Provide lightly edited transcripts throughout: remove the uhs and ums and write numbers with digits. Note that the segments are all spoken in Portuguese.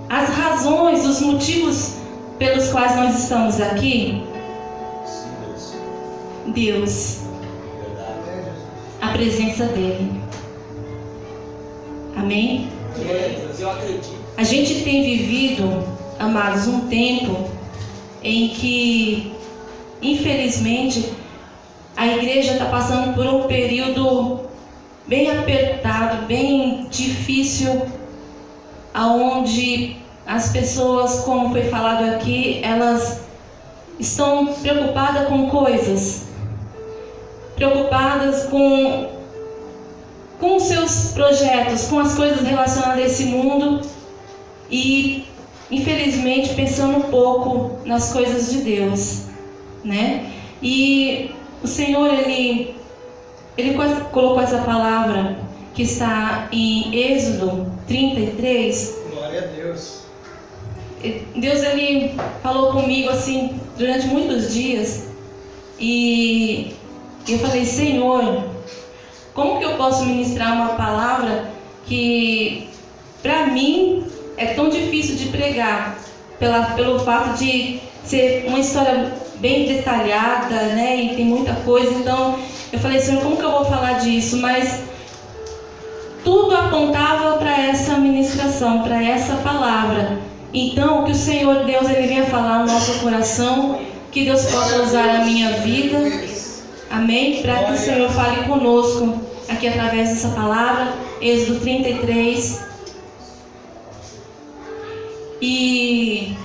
as razões, os motivos pelos quais nós estamos aqui. Deus, a presença dele. Amém? Eu acredito. A gente tem vivido, amados, um tempo em que, infelizmente, a igreja está passando por um período bem apertado, bem difícil, aonde as pessoas, como foi falado aqui, elas estão preocupadas com coisas, preocupadas com os seus projetos, com as coisas relacionadas a esse mundo e, infelizmente, pensando um pouco nas coisas de Deus, né? E o Senhor, Ele colocou essa palavra que está em Êxodo 33. Glória a Deus. Deus, Ele falou comigo assim durante muitos dias e eu falei: Senhor, como que eu posso ministrar uma palavra que para mim é tão difícil de pregar, pelo fato de ser uma história bem detalhada, né, e tem muita coisa. Então eu falei: Senhor, como que eu vou falar disso? Mas tudo apontava para essa ministração, para essa palavra. Então, que o Senhor Deus, Ele venha falar no nosso coração, que Deus possa usar a minha vida, amém? Para que o Senhor fale conosco aqui através dessa palavra. Êxodo 33. E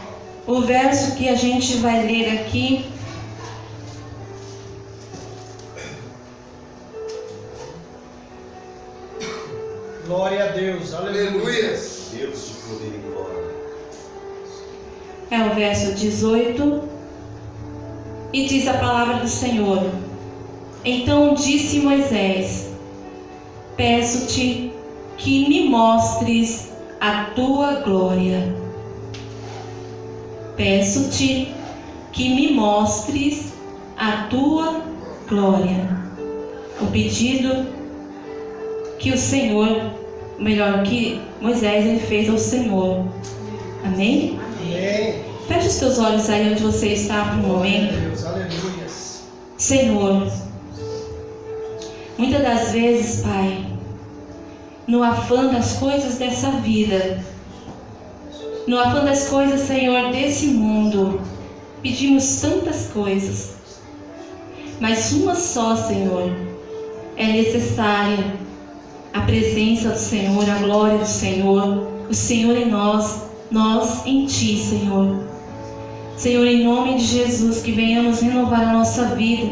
o verso que a gente vai ler aqui, Glória a Deus. Aleluia. Deus de poder e glória. é o verso 18, e diz a palavra do Senhor: Então disse Moisés: Peço-te que me mostres a tua glória. Peço-te que me mostres a tua glória. O pedido que o Senhor, melhor, que Moisés ele fez ao Senhor. Amém? Amém. Feche os teus olhos aí onde você está por um momento. Deus, aleluia. Senhor, muitas das vezes, Pai, no afã das coisas dessa vida, no afã das coisas, Senhor, desse mundo, pedimos tantas coisas, mas uma só, Senhor, é necessária: a presença do Senhor, a glória do Senhor, o Senhor em nós, nós em Ti, Senhor. Senhor, em nome de Jesus, que venhamos renovar a nossa vida,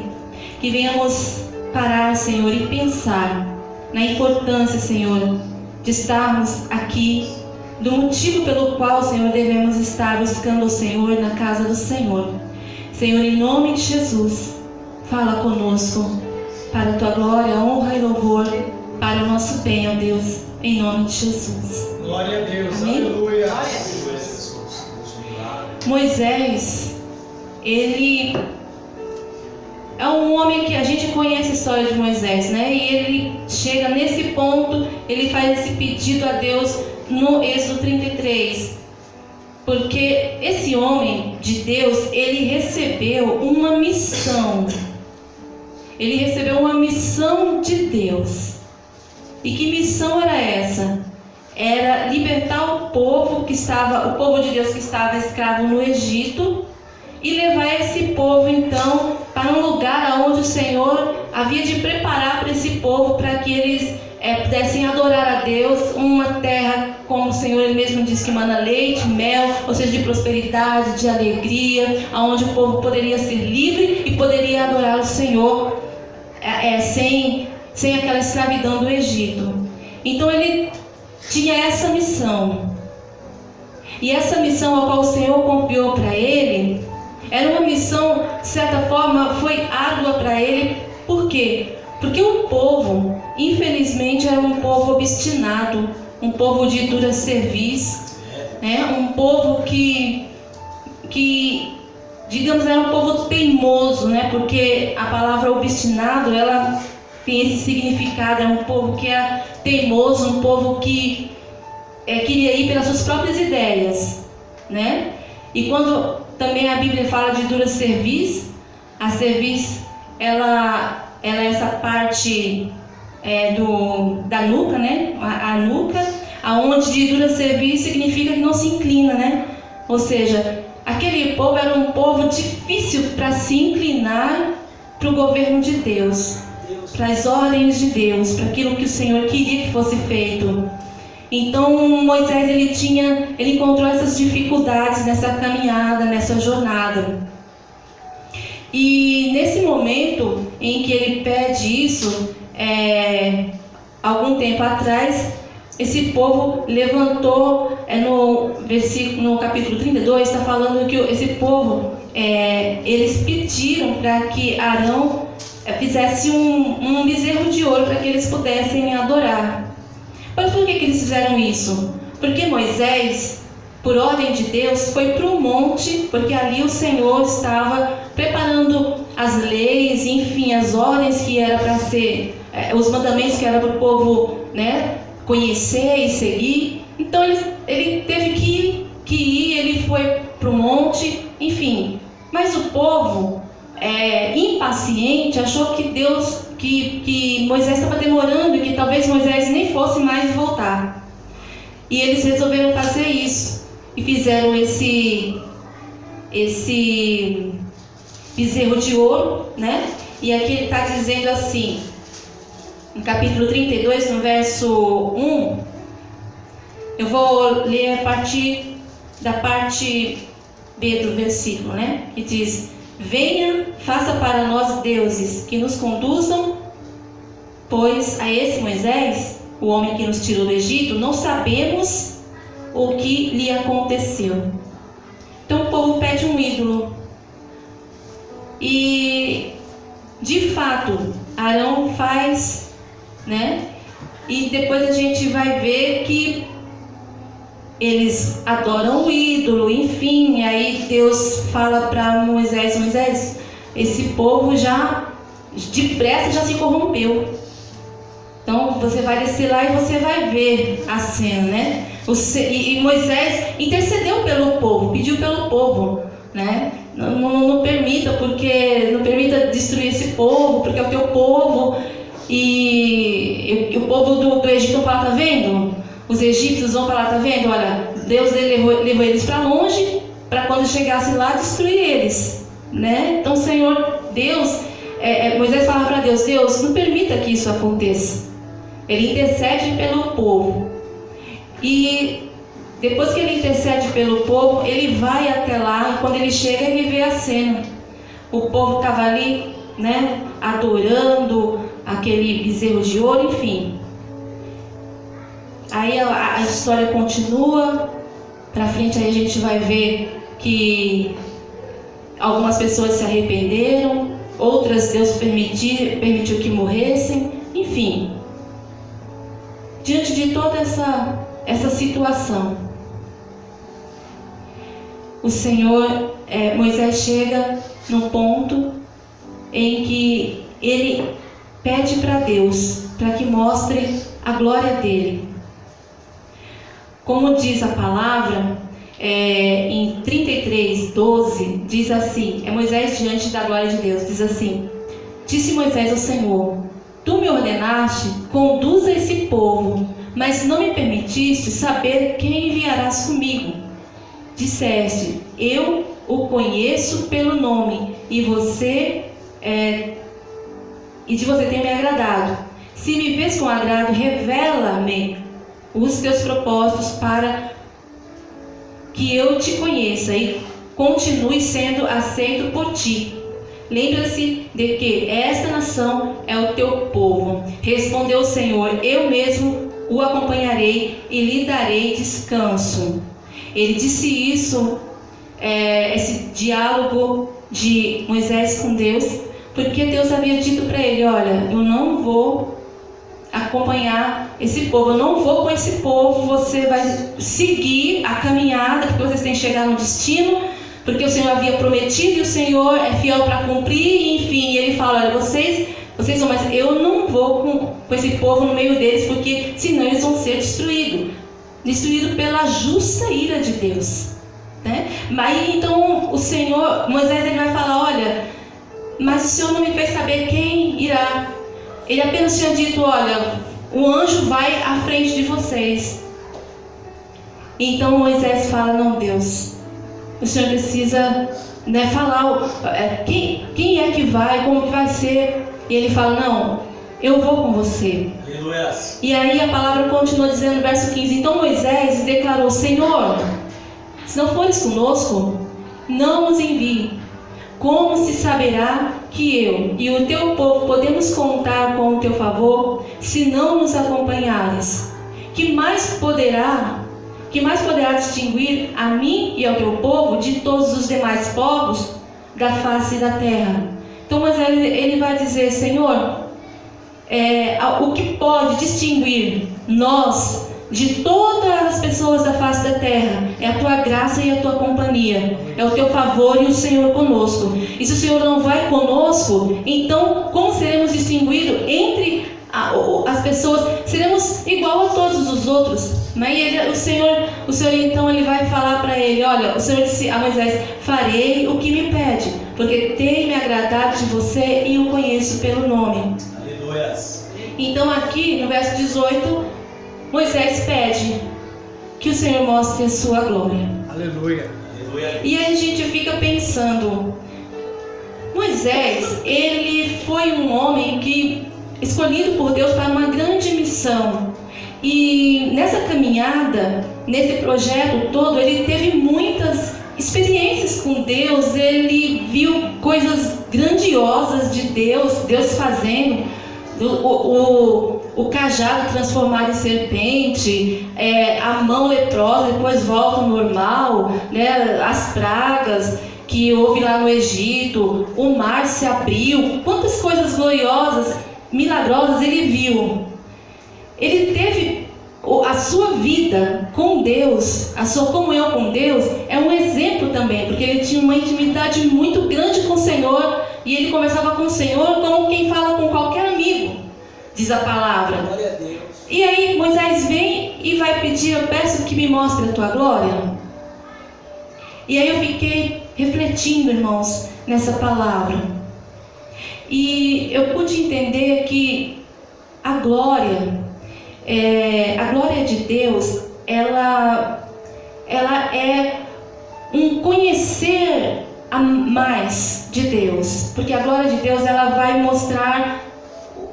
que venhamos parar, Senhor, e pensar na importância, Senhor, de estarmos aqui, do motivo pelo qual, Senhor, devemos estar buscando o Senhor na casa do Senhor. Senhor, em nome de Jesus, fala conosco, para a Tua glória, honra e louvor, para o nosso bem, ó Deus, em nome de Jesus. Glória a Deus. Amém? Aleluia. Moisés, ele é um homem que a gente conhece a história de Moisés, né? E ele chega nesse ponto, ele faz esse pedido a Deus no Êxodo 33. Porque esse homem de Deus, ele recebeu uma missão. Ele recebeu uma missão de Deus. E que missão era essa? Era libertar o povo de Deus que estava escravo no Egito, e levar esse povo então para um lugar onde o Senhor havia de preparar para esse povo, para que eles pudessem adorar a Deus, uma terra, como o Senhor ele mesmo diz, que mana leite, mel, ou seja, de prosperidade, de alegria, onde o povo poderia ser livre e poderia adorar o Senhor sem aquela escravidão do Egito. Então ele tinha essa missão, e essa missão a qual o Senhor confiou para ele era uma missão, de certa forma, foi árdua para ele. Por quê? Porque o povo, infelizmente, era um povo obstinado, um povo de dura cerviz, né? Um povo que digamos, era um povo teimoso, né? Porque a palavra obstinado, ela tem esse significado, é um povo que é teimoso, um povo que queria ir pelas suas próprias ideias, né? E quando também a Bíblia fala de dura cerviz, a cerviz, ela é essa parte da nuca, né? A nuca, aonde de dura cerviz significa que não se inclina, né? Ou seja, aquele povo era um povo difícil para se inclinar para o governo de Deus, para as ordens de Deus, para aquilo que o Senhor queria que fosse feito. Então Moisés ele encontrou essas dificuldades nessa caminhada, nessa jornada. E nesse momento em que ele pede isso, algum tempo atrás, esse povo levantou, no capítulo 32, está falando que esse povo, eles pediram para que Arão fizesse um bezerro de ouro para que eles pudessem adorar. Mas por que eles fizeram isso? Porque Moisés, por ordem de Deus, foi para o monte, porque ali o Senhor estava preparando as leis, enfim, as ordens que era para ser, os mandamentos que era para o povo, né, conhecer e seguir. Então ele teve que ir, ele foi para o monte, enfim. Mas o povo, impaciente, achou que Moisés estava demorando e que talvez Moisés nem fosse mais voltar. E eles resolveram fazer isso e fizeram esse bezerro de ouro, né? E aqui ele está dizendo assim, no capítulo 32, no verso 1, eu vou ler a partir da parte B do versículo, né? Que diz: venha, faça para nós deuses que nos conduzam, pois a esse Moisés, o homem que nos tirou do Egito, não sabemos o que lhe aconteceu. Então o povo pede um ídolo. E de fato Arão faz, né? E depois a gente vai ver que eles adoram o ídolo, enfim. E aí Deus fala para Moisés, esse povo já depressa já se corrompeu. Então você vai descer lá e você vai ver a cena, né? E Moisés intercedeu pelo povo, pediu pelo povo, né? Não permita, porque não permita destruir esse povo, porque é o teu povo. E o povo do Egito vão falar, tá vendo? Os egípcios vão falar, tá vendo? Olha, Deus levou eles para longe, para quando chegasse lá destruir eles, né? Então, Senhor Deus, Moisés fala para Deus, Deus, não permita que isso aconteça. Ele intercede pelo povo. E depois que ele intercede pelo povo, ele vai até lá, e quando ele chega, ele vê a cena. O povo estava ali, né, adorando aquele bezerro de ouro, enfim. Aí a história continua para frente, aí a gente vai ver que algumas pessoas se arrependeram, outras Deus permitiu que morressem, enfim. Diante de toda essa situação, o Senhor, Moisés chega num ponto em que ele pede para Deus, para que mostre a glória dele. Como diz a palavra, em 33:12, diz assim, Moisés diante da glória de Deus, diz assim: disse Moisés ao Senhor, tu me ordenaste, conduza esse povo, mas não me permitiste saber quem enviarás comigo. Disseste, eu o conheço pelo nome, e de você tem me agradado. Se me vês com agrado, revela-me os teus propósitos para que eu te conheça e continue sendo aceito por ti. Lembra-se de que esta nação é o teu povo. Respondeu o Senhor, eu mesmo o acompanharei e lhe darei descanso. Ele disse isso, esse diálogo de Moisés com Deus, porque Deus havia dito para ele, olha, eu não vou acompanhar esse povo, eu não vou com esse povo, você vai seguir a caminhada, porque vocês têm que chegar no destino, porque o Senhor havia prometido e o Senhor é fiel para cumprir, e, enfim, ele fala, olha, vocês vocês vão, mas eu não vou com esse povo no meio deles, porque senão eles vão ser destruídos pela justa ira de Deus, né? Mas então o Senhor, Moisés, ele vai falar: olha, mas o Senhor não me fez saber quem irá. Ele apenas tinha dito: olha, o anjo vai à frente de vocês. Então Moisés fala: não, Deus, o Senhor precisa, né, falar quem é que vai, como que vai ser. E ele fala: não, eu vou com você. Aleluia. E aí a palavra continua dizendo no verso 15: então Moisés declarou: Senhor, se não fores conosco, não nos envie. Como se saberá que eu e o teu povo podemos contar com o teu favor, se não nos acompanhares? Que mais poderá distinguir a mim e ao teu povo de todos os demais povos da face da terra? Então Moisés, ele vai dizer: Senhor, o que pode distinguir nós de todas as pessoas da face da terra é a tua graça e a tua companhia, é o teu favor e o Senhor conosco. E se o Senhor não vai conosco, então como seremos distinguidos entre as pessoas? Seremos igual a todos os outros. Mas o Senhor então ele vai falar para ele: olha, o Senhor disse a Moisés: farei o que me pede, porque tem me agradado de você e o conheço pelo nome. Aleluia. Então aqui no verso 18, Moisés pede que o Senhor mostre a sua glória. Aleluia. E aí a gente fica pensando: Moisés, ele foi um homem escolhido por Deus para uma grande missão. E nessa caminhada, nesse projeto todo, ele teve muitas experiências com Deus. Ele viu coisas grandiosas de Deus fazendo. O cajado transformado em serpente, a mão leprosa depois volta ao normal, né? As pragas que houve lá no Egito, o mar se abriu, quantas coisas gloriosas, milagrosas ele viu. Ele teve a sua vida com Deus, a sua comunhão com Deus é um exemplo também, porque ele tinha uma intimidade muito grande com o Senhor, e ele conversava com o Senhor como quem fala com qualquer amigo, diz a palavra. Glória a Deus. E aí Moisés vem e vai pedir: eu peço que me mostre a tua glória. E aí eu fiquei refletindo, irmãos, nessa palavra, e eu pude entender que a glória de Deus, ela é um conhecer a mais de Deus, porque a glória de Deus, ela vai mostrar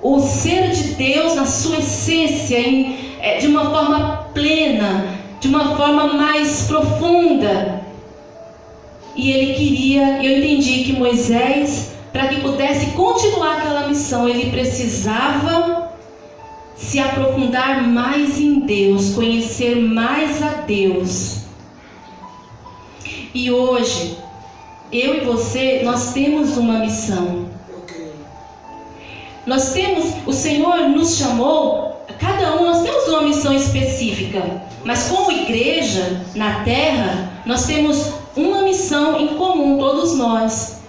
o ser de Deus na sua essência, de uma forma plena, de uma forma mais profunda. E eu entendi que Moisés, para que pudesse continuar aquela missão, ele precisava se aprofundar mais em Deus, conhecer mais a Deus. E hoje, eu e você, nós temos uma missão. O Senhor nos chamou, cada um, nós temos uma missão específica, mas como igreja na terra, nós temos uma missão em comum, todos nós,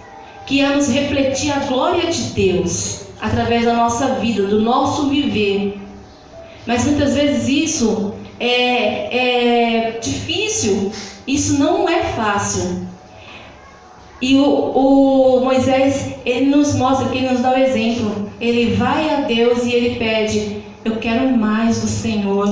que é nos refletir a glória de Deus através da nossa vida, do nosso viver. Mas muitas vezes isso é difícil, isso não é fácil. E o Moisés, ele nos mostra, ele nos dá o exemplo. Ele vai a Deus e ele pede: eu quero mais do Senhor,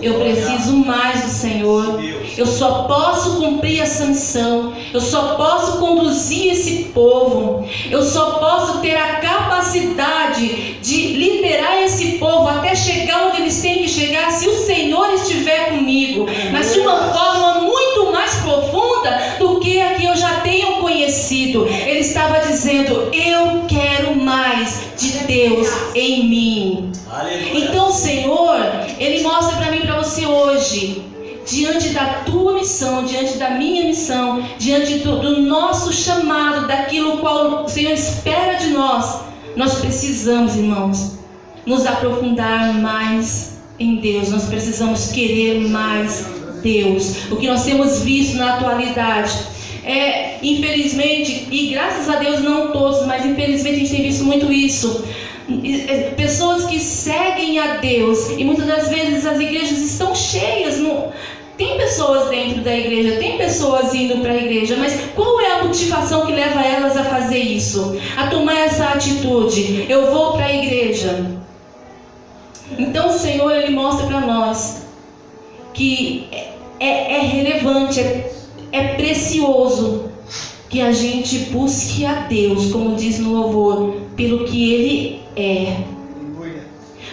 eu preciso mais do Senhor, eu só posso cumprir essa missão, eu só posso conduzir esse povo, eu só posso ter a capacidade de liderar esse povo até chegar onde eles têm que chegar, se o Senhor estiver comigo, mas de uma forma muito mais profunda do que a que eu já tenho conhecido. Ele estava dizendo: eu quero mais de Deus em mim. Aleluia. Então o Senhor, Ele mostra para mim e para você hoje, diante da tua missão, diante da minha missão, diante do nosso chamado, daquilo qual o Senhor espera de nós, nós precisamos, irmãos, nos aprofundar mais em Deus. Nós precisamos querer mais Deus. O que nós temos visto na atualidade infelizmente, e graças a Deus não todos, mas infelizmente a gente tem visto muito isso. pessoas que seguem a Deus, e muitas das vezes as igrejas estão cheias, tem pessoas dentro da igreja, tem pessoas indo para a igreja, mas qual é a motivação que leva elas a fazer isso? A tomar essa atitude? Eu vou para a igreja. Então o Senhor, Ele mostra para nós que é relevante, é precioso que a gente busque a Deus, como diz no louvor, pelo que Ele é.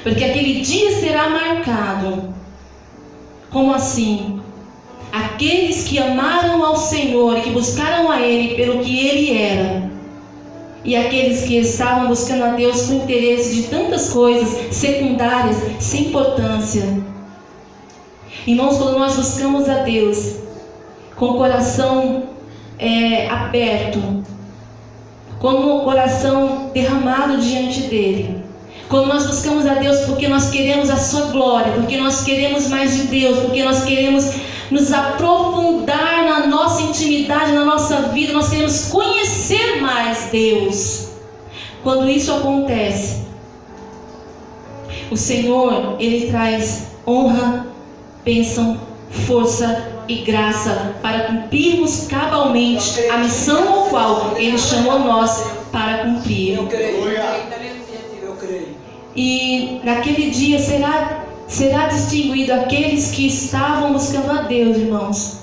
Porque aquele dia será marcado. Como assim? Aqueles que amaram ao Senhor e que buscaram a Ele pelo que Ele era, e aqueles que estavam buscando a Deus com interesse de tantas coisas secundárias, sem importância. Irmãos, quando nós buscamos a Deus com o coração aberto, com o coração derramado diante dEle, quando nós buscamos a Deus porque nós queremos a Sua glória, porque nós queremos mais de Deus, porque nós queremos nos aprofundar na nossa intimidade, na nossa vida, nós queremos conhecer mais Deus. Quando isso acontece, o Senhor, Ele traz honra, bênção, força e graça para cumprirmos cabalmente a missão ao qual Ele chamou nós para cumprir. Eu creio. E naquele dia será distinguido aqueles que estavam buscando a Deus, irmãos,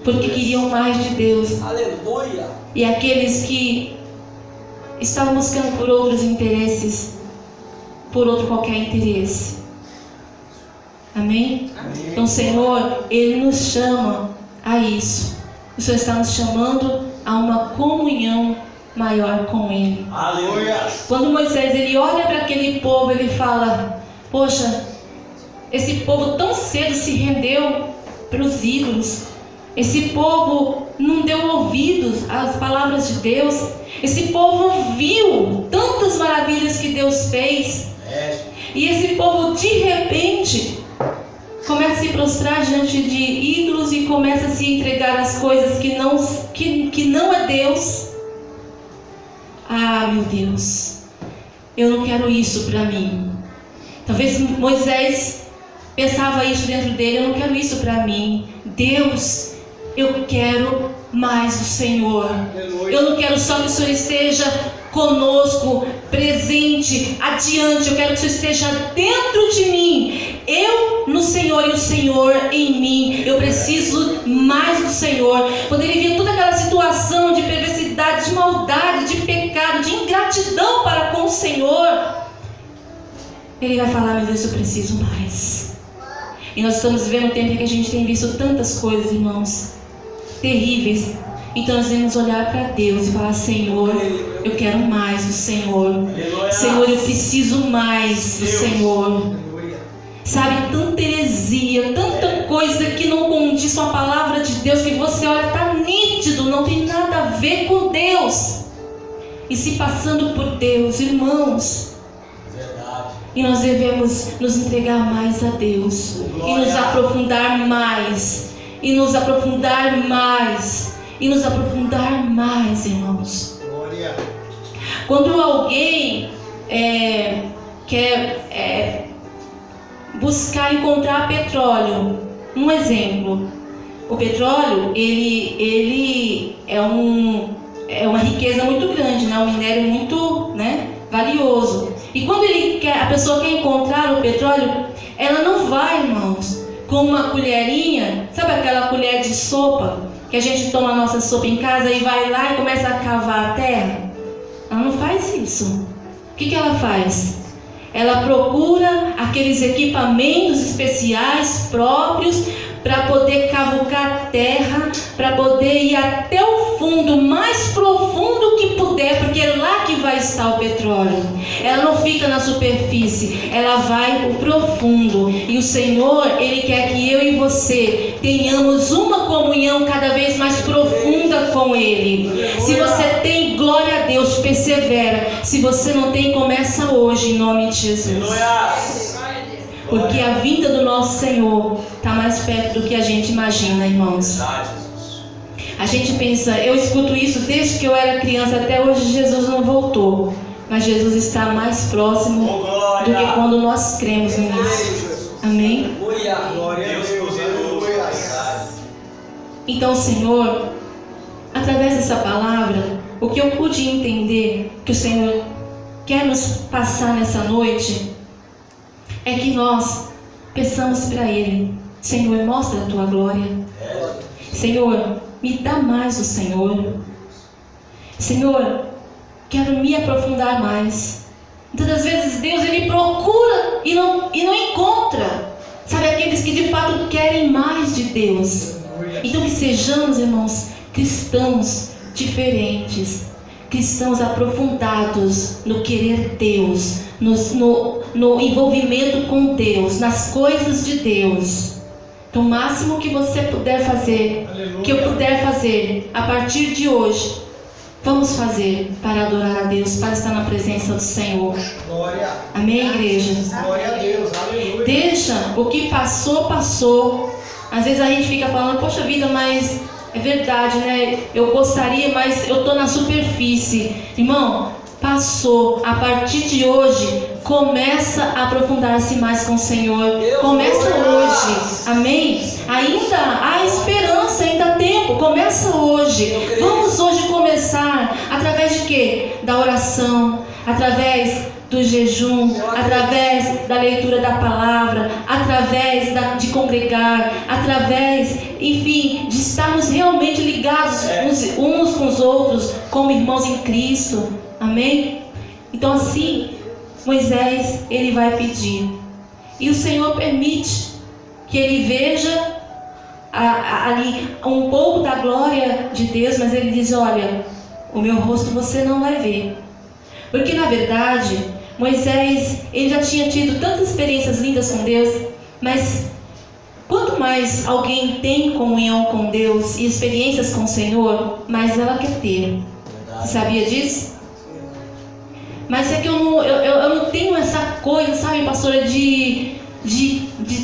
porque queriam mais de Deus. Aleluia. E aqueles que estavam buscando por outros interesses, por outro qualquer interesse. Amém? Amém. Então o Senhor, Ele nos chama a isso. O Senhor está nos chamando a uma comunhão maior com Ele. Aleluia. Quando Moisés ele olha para aquele povo, ele fala: poxa, esse povo tão cedo se rendeu para os ídolos. Esse povo não deu ouvidos às palavras de Deus. Esse povo viu tantas maravilhas que Deus fez. E esse povo de repente começa a se prostrar diante de ídolos e começa a se entregar às coisas que não é Deus. Ah, meu Deus, eu não quero isso para mim. Talvez Moisés pensava isso dentro dele: eu não quero isso para mim. Deus, eu quero mais do Senhor. Eu não quero só que o Senhor esteja conosco, presente, adiante. Eu quero que o Senhor esteja dentro de mim. Eu no Senhor e o Senhor em mim. Eu preciso mais do Senhor. Quando ele via toda aquela situação de perversidade, de maldade, de pecado, de ingratidão para com o Senhor, ele vai falar: meu Deus, eu preciso mais. E nós estamos vivendo um tempo em que a gente tem visto tantas coisas, irmãos, terríveis. Então nós devemos olhar para Deus e falar: Senhor, eu quero mais do Senhor. Senhor, eu preciso mais do Senhor. Sabe, tanta heresia, tanta coisa que não condiz com a palavra de Deus, que você olha, está nítido, não tem nada a ver com Deus. E se passando por Deus, irmãos. E nós devemos nos entregar mais a Deus. E nos aprofundar mais. E nos aprofundar mais. E nos aprofundar mais, irmãos. Glória. Quando alguém quer buscar encontrar petróleo, um exemplo, o petróleo ele é uma riqueza muito grande, né? Um minério muito, né, valioso. E quando a pessoa quer encontrar o petróleo, ela não vai, irmãos, com uma colherinha, sabe aquela colher de sopa que a gente toma a nossa sopa em casa e vai lá e começa a cavar a terra? Ela não faz isso. O que ela faz? Ela procura aqueles equipamentos especiais próprios para poder cavucar a terra, para poder ir até o fundo, mais profundo que puder, porque é lá que vai estar o petróleo. Ela não fica na superfície, ela vai pro profundo. E o Senhor, Ele quer que eu e você tenhamos uma comunhão cada vez mais profunda com Ele. Se você tem, glória a Deus, persevera. Se você não tem, começa hoje, em nome de Jesus. Porque a vinda do nosso Senhor está mais perto do que a gente imagina, irmãos. A gente pensa, eu escuto isso desde que eu era criança, até hoje Jesus não voltou. mas Jesus está mais próximo Oh, do que glória. quando nós cremos nisso. Amém? Aleluia. Glória a Deus Deus, usa aleluia. Então, Senhor, através dessa palavra, o que eu pude entender que o Senhor quer nos passar nessa noite é que nós peçamos para Ele: Senhor, mostra a Tua glória. Senhor, me dá mais do Senhor. Senhor, quero me aprofundar mais. Muitas das vezes Deus Ele procura e não encontra. Sabe, aqueles que de fato querem mais de Deus. Então que sejamos, irmãos, cristãos diferentes, cristãos aprofundados no querer Deus, no envolvimento com Deus, nas coisas de Deus. Então, o máximo que você puder fazer, Aleluia. que eu puder fazer a partir de hoje, vamos fazer para adorar a Deus, para estar na presença do Senhor. Glória. Amém, igreja? Glória a Deus. Aleluia. Deixa o que passou, passou. Às vezes a gente fica falando, poxa vida, mas é verdade, né? Eu gostaria, mas eu estou na superfície. Irmão, passou. A partir de hoje, começa a aprofundar-se mais com o Senhor. Começa hoje. Amém? Ainda há esperança, ainda há tempo. Começa hoje. Vamos hoje começar através de quê? Da oração, através do jejum, através da leitura da palavra, através de congregar, através, enfim, de estarmos realmente ligados uns com os outros, como irmãos em Cristo. Amém? Então assim, Moisés, ele vai pedir. E o Senhor permite que ele veja ali um pouco da glória de Deus, mas ele diz: olha, o meu rosto você não vai ver. Porque na verdade, Moisés, ele já tinha tido tantas experiências lindas com Deus, mas quanto mais alguém tem comunhão com Deus e experiências com o Senhor, mais ela quer ter. Você sabia disso? Mas é que eu não tenho essa coisa, sabe, pastora,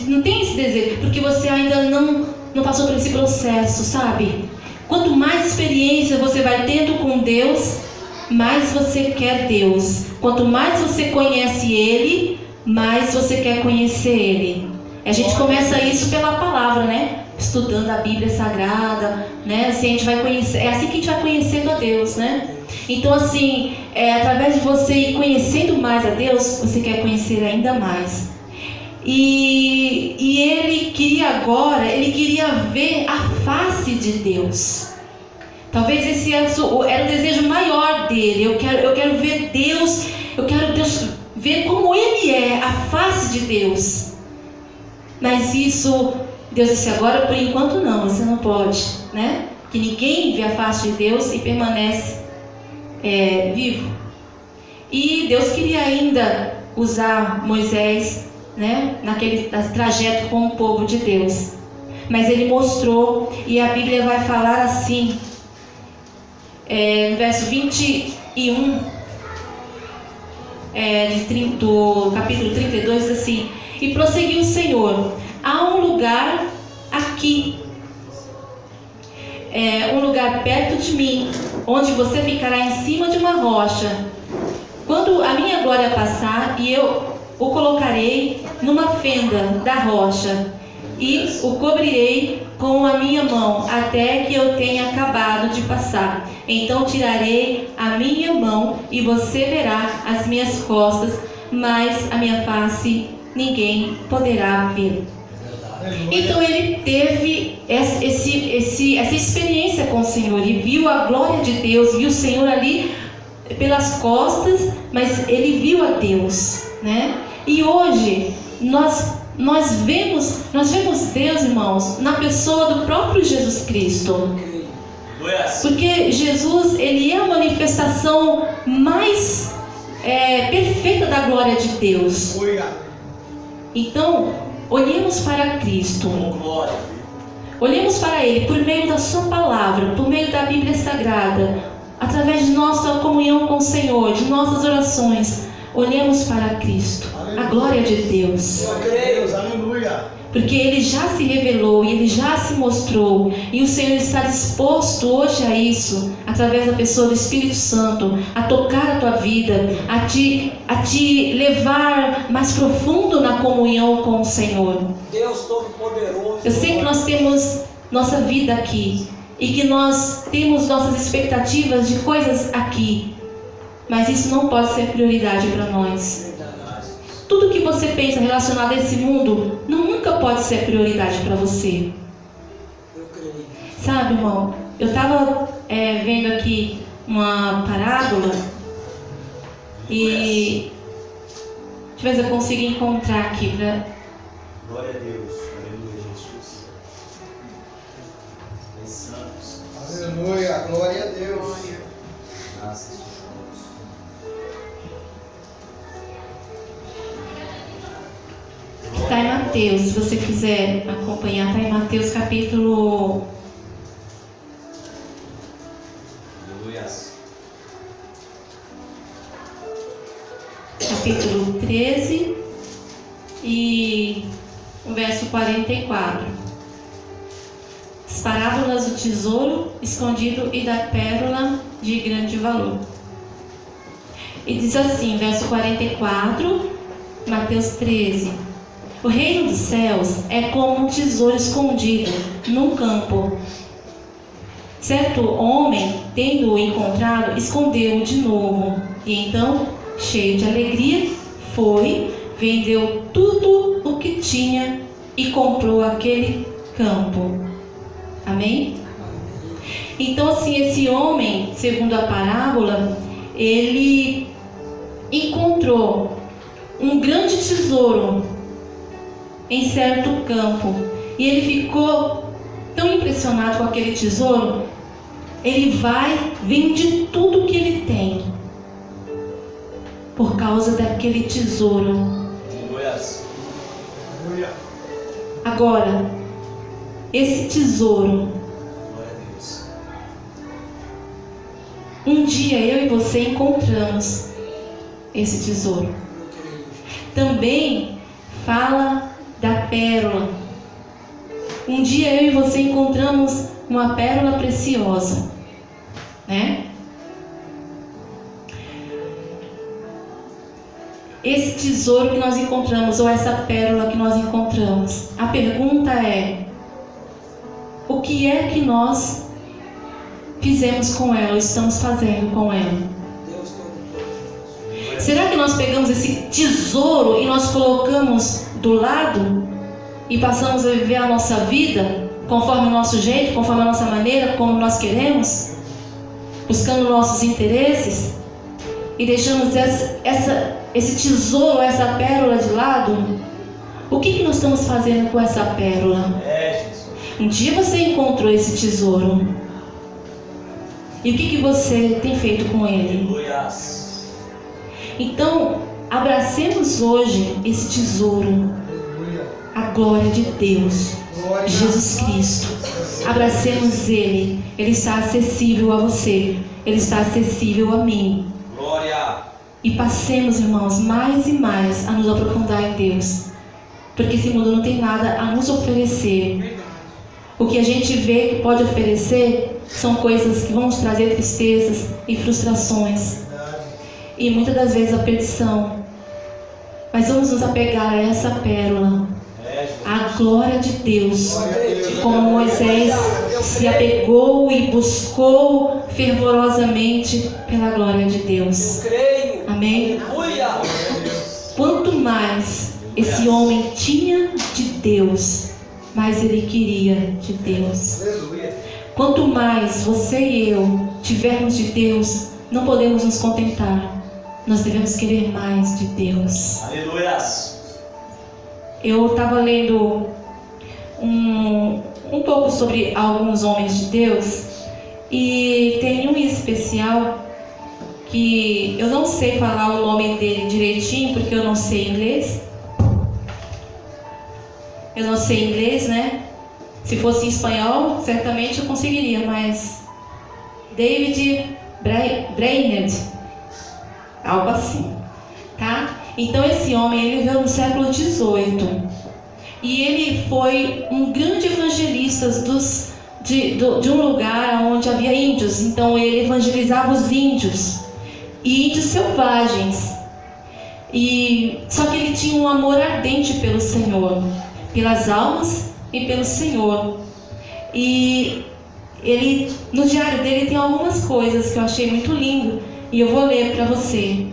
não tem esse desejo, porque você ainda não passou por esse processo, sabe? Quanto mais experiência você vai tendo com Deus, mais você quer Deus. Quanto mais você conhece Ele, mais você quer conhecer Ele. A gente começa isso pela palavra, né? Estudando a Bíblia Sagrada, né? Assim a gente vai conhecer, é assim que a gente vai conhecendo a Deus, né? Então assim, através de você ir conhecendo mais a Deus, você quer conhecer ainda mais. E ele queria ver a face de Deus. Talvez esse era o desejo maior dele. Eu quero ver Deus, eu quero ver como Ele é, a face de Deus. Mas isso, Deus disse: agora por enquanto não, você não pode, né? Que ninguém vê a face de Deus e permanece vivo. E Deus queria ainda usar Moisés, né, naquele trajeto com o povo de Deus. Mas Ele mostrou, e a Bíblia vai falar assim, no verso 21 do capítulo 32, diz assim: e prosseguiu o Senhor: há um lugar aqui, um lugar perto de mim, onde você ficará em cima de uma rocha. Quando a minha glória passar, e eu o colocarei numa fenda da rocha, e o cobrirei com a minha mão, até que eu tenha acabado de passar. Então tirarei a minha mão, e você verá as minhas costas, mas a minha face ninguém poderá ver. Então ele teve essa experiência com o Senhor, e viu a glória de Deus, viu o Senhor ali pelas costas, mas ele viu a Deus, né? E hoje nós vemos Deus, irmãos, na pessoa do próprio Jesus Cristo. Porque Jesus, ele é a manifestação mais perfeita da glória de Deus. Então, olhemos para Cristo. Olhemos para Ele por meio da Sua palavra, por meio da Bíblia Sagrada, através de nossa comunhão com o Senhor, de nossas orações. Olhemos para Cristo, a glória de Deus. Deus, aleluia. Aleluia. Porque Ele já se revelou e Ele já se mostrou. E o Senhor está disposto hoje a isso, através da pessoa do Espírito Santo, a tocar a tua vida, a te levar mais profundo na comunhão com o Senhor. Deus Todo-Poderoso. Eu sei que nós temos nossa vida aqui e que nós temos nossas expectativas de coisas aqui, mas isso não pode ser prioridade para nós. Tudo que você pensa relacionado a esse mundo nunca pode ser prioridade para você. Eu creio. Sabe, irmão? Eu estava vendo aqui uma parábola e deixa eu ver se eu consigo encontrar aqui para. Glória a Deus. Aleluia, Jesus. Os santos. Aleluia. Glória a Deus. Graças a Deus. Está em Mateus, se você quiser acompanhar, está em Mateus capítulo Aleluia. 13 e o verso 44. As parábolas do tesouro escondido e da pérola de grande valor. E diz assim, verso 44, Mateus 13. O reino dos céus é como um tesouro escondido num campo. Certo homem, tendo-o encontrado, escondeu-o de novo. E então, cheio de alegria, foi, vendeu tudo o que tinha e comprou aquele campo. Amém? Então, assim, esse homem, segundo a parábola, ele encontrou um grande tesouro em certo campo, e ele ficou tão impressionado com aquele tesouro, ele vai, vende tudo que ele tem por causa daquele tesouro. Aleluia. Agora, esse tesouro, Glória a Deus. um dia eu e você encontramos esse tesouro. Também fala da pérola. Um dia eu e você encontramos uma pérola preciosa, né? Esse tesouro que nós encontramos, ou essa pérola que nós encontramos, a pergunta é: o que é que nós fizemos com ela, ou estamos fazendo com ela? Deus Todo-Poderoso. Será que nós pegamos esse tesouro e nós colocamos do lado e passamos a viver a nossa vida conforme o nosso jeito, conforme a nossa maneira, como nós queremos, buscando nossos interesses, e deixamos esse tesouro, essa pérola de lado? O que nós estamos fazendo com essa pérola? Jesus. Um dia você encontrou esse tesouro, e o que você tem feito com ele? Aleluia. Então, abracemos hoje esse tesouro, a glória de Deus, Jesus Cristo. Abracemos Ele. Ele está acessível a você, Ele está acessível a mim. Glória. E passemos, irmãos, mais e mais a nos aprofundar em Deus, porque esse mundo não tem nada a nos oferecer. O que a gente vê que pode oferecer são coisas que vão nos trazer tristezas e frustrações, e muitas das vezes a perdição. Mas vamos nos apegar a essa pérola, a glória de Deus, como Moisés se apegou e buscou fervorosamente pela glória de Deus. Creio. Amém? Aleluia. Quanto mais esse homem tinha de Deus, mais ele queria de Deus. Aleluia. Quanto mais você e eu tivermos de Deus, não podemos nos contentar. Nós devemos querer mais de Deus. Aleluia. Eu estava lendo um pouco sobre alguns homens de Deus, e tem um em especial que eu não sei falar o nome dele direitinho, porque eu não sei inglês. Eu não sei inglês, né? Se fosse em espanhol, certamente eu conseguiria, mas David Brainerd, algo assim, tá? Então esse homem, ele veio no século XVIII. E ele foi um grande evangelista de um lugar onde havia índios. Então ele evangelizava os índios, e índios selvagens. Só que ele tinha um amor ardente pelo Senhor, pelas almas e pelo Senhor. E ele, no diário dele, tem algumas coisas que eu achei muito lindo, e eu vou ler para você.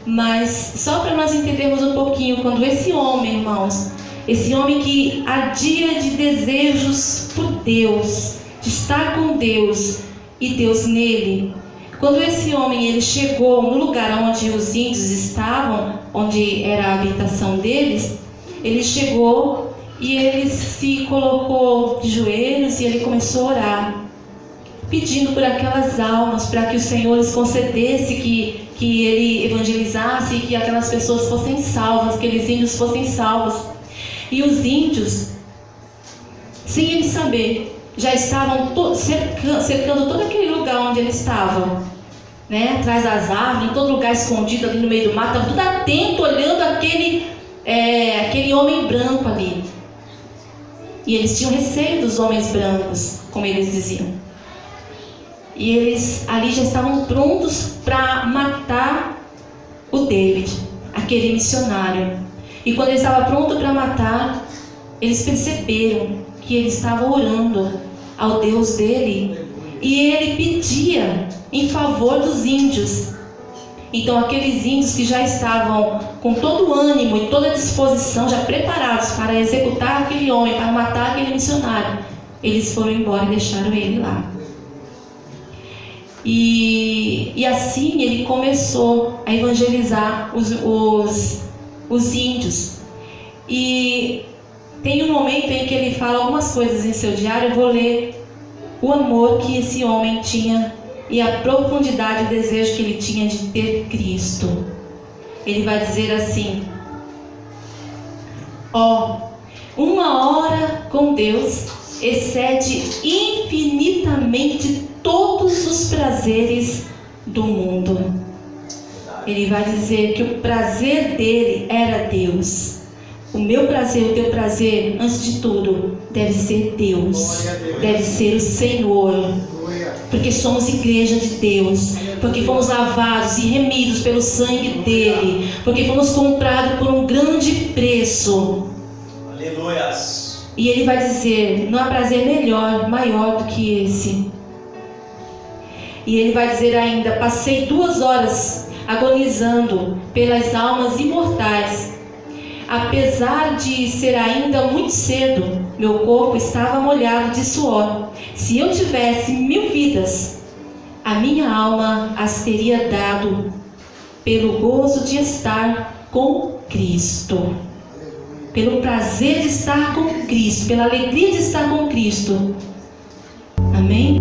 Mas só para nós entendermos um pouquinho, quando esse homem, irmãos, esse homem que ardia de desejos por Deus, de estar com Deus e Deus nele, quando esse homem ele chegou no lugar onde os índios estavam, onde era a habitação deles, ele chegou e ele se colocou de joelhos e ele começou a orar, pedindo por aquelas almas, para que o Senhor lhes concedesse que ele evangelizasse e que aquelas pessoas fossem salvas, que aqueles índios fossem salvos. E os índios, sem ele saber, já estavam cercando todo aquele lugar onde ele estava, né? Atrás das árvores, em todo lugar escondido ali no meio do mato, estavam tudo atento, olhando aquele homem branco ali. E eles tinham receio dos homens brancos, como eles diziam. E eles ali já estavam prontos para matar o David, aquele missionário. E quando ele estava pronto para matar, eles perceberam que ele estava orando ao Deus dele, e ele pedia em favor dos índios. Então aqueles índios que já estavam com todo o ânimo e toda a disposição, já preparados para executar aquele homem, para matar aquele missionário, eles foram embora e deixaram ele lá. E assim ele começou a evangelizar os índios. E tem um momento em que ele fala algumas coisas em seu diário. Eu vou ler o amor que esse homem tinha e a profundidade e desejo que ele tinha de ter Cristo. Ele vai dizer assim: uma hora com Deus excede infinitamente todos os prazeres do mundo. Ele vai dizer que o prazer dele era Deus. O meu prazer, o teu prazer, antes de tudo, deve ser Deus, deve ser o Senhor, porque somos igreja de Deus, porque fomos lavados e remidos pelo sangue dele, porque fomos comprados por um grande preço. Aleluias. E ele vai dizer: não há prazer maior do que esse. E ele vai dizer ainda: passei 2 horas agonizando pelas almas imortais. Apesar de ser ainda muito cedo, meu corpo estava molhado de suor. Se eu tivesse 1000 vidas, a minha alma as teria dado pelo gozo de estar com Cristo, pelo prazer de estar com Cristo, pela alegria de estar com Cristo. Amém?